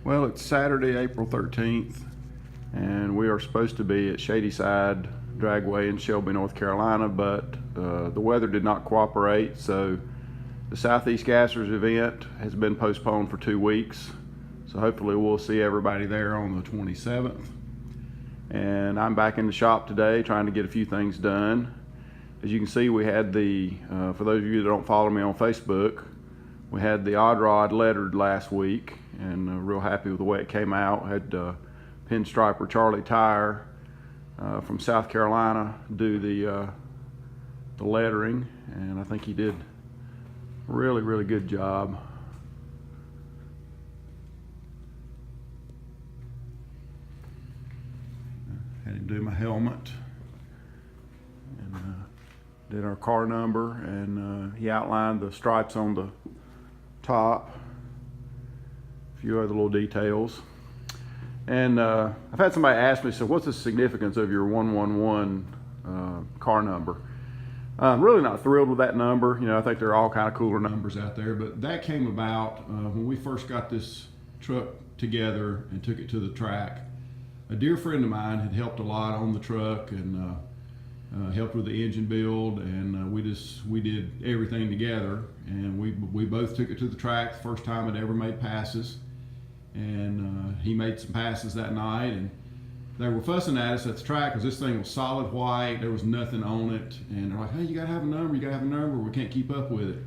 Well, it's Saturday, April 13th, and we are supposed to be at Shadyside Dragway in Shelby, North Carolina, but the weather did not cooperate, so the Southeast Gassers event has been postponed for 2 weeks. So hopefully we'll see everybody there on the 27th. And I'm back in the shop today trying to get a few things done. As you can see, we had for those of you that don't follow me on Facebook, we had the Odd Rod lettered last week, and real happy with the way it came out. Had Pinstriper Charlie Tire from South Carolina do the lettering, and I think he did a really good job. Had him do my helmet, and did our car number, and he outlined the stripes on the top, a few other little details. And I've had somebody ask me, so what's the significance of your 111 car number? I'm really not thrilled with that number. You know, I think there are all kind of cooler numbers out there, but that came about when we first got this truck together and took it to the track. A dear friend of mine had helped a lot on the truck and helped with the engine build, and we did everything together, and we both took it to the track the first time it ever made passes. And he made some passes that night, and they were fussing at us at the track because this thing was solid white, there was nothing on it, and they're like, hey, you gotta have a number, we can't keep up with it.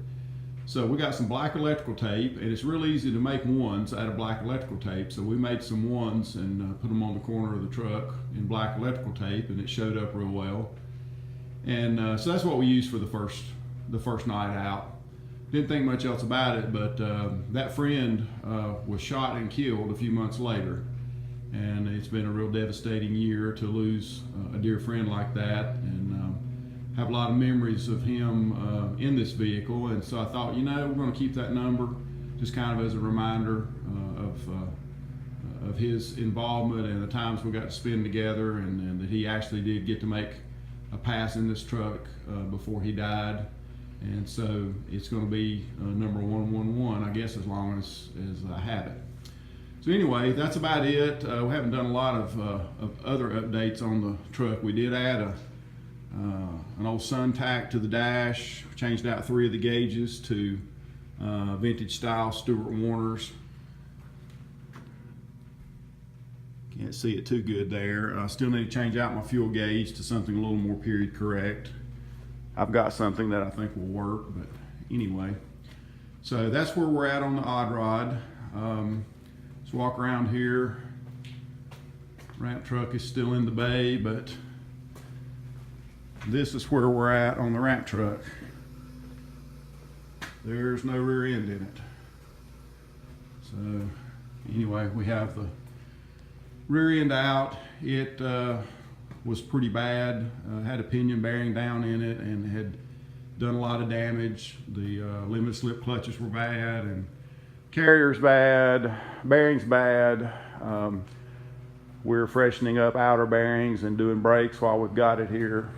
So we got some black electrical tape, and it's real easy to make ones out of black electrical tape. So we made some ones and put them on the corner of the truck in black electrical tape, and it showed up real well. And so that's what we used for the first night out. Didn't think much else about it, but that friend was shot and killed a few months later. And it's been a real devastating year to lose a dear friend like that, and have a lot of memories of him in this vehicle. And so I thought, you know, we're going to keep that number just kind of as a reminder of his involvement and the times we got to spend together, and that he actually did get to make a pass in this truck before he died. And so it's going to be number 111, I guess, as long as I have it. So anyway, that's about it. We haven't done a lot of other updates on the truck. We did add an old Suntac to the dash, changed out 3 of the gauges to vintage style Stewart Warners. Can't see it too good there. I still need to change out my fuel gauge to something a little more period correct. I've got something that I think will work, but anyway. So that's where we're at on the Odd Rod. Let's walk around here. Ramp truck is still in the bay, but this is where we're at on the ramp truck. There's no rear end in it. So anyway, we have the rear end out. It was pretty bad. Had a pinion bearing down in it and had done a lot of damage. The limited slip clutches were bad, and carrier's bad, bearings bad. We're freshening up outer bearings and doing brakes while we've got it here.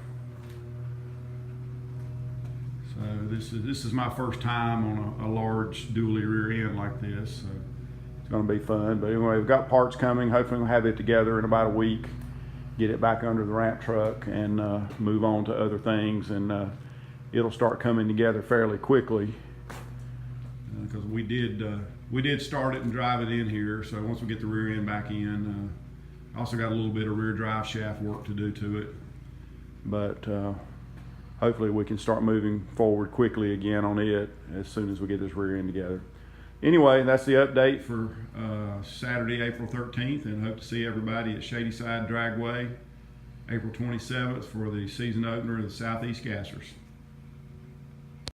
So this is my first time on a large dually rear end like this. So it's going to be fun. But anyway, we've got parts coming. Hopefully we'll have it together in about a week, get it back under the ramp truck, and move on to other things. And it'll start coming together fairly quickly because we did start it and drive it in here. So once we get the rear end back in, also got a little bit of rear drive shaft work to do to it. But hopefully we can start moving forward quickly again on it as soon as we get this rear end together. Anyway, that's the update for Saturday, April 13th, and hope to see everybody at Shadyside Dragway, April 27th for the season opener of the Southeast Gassers.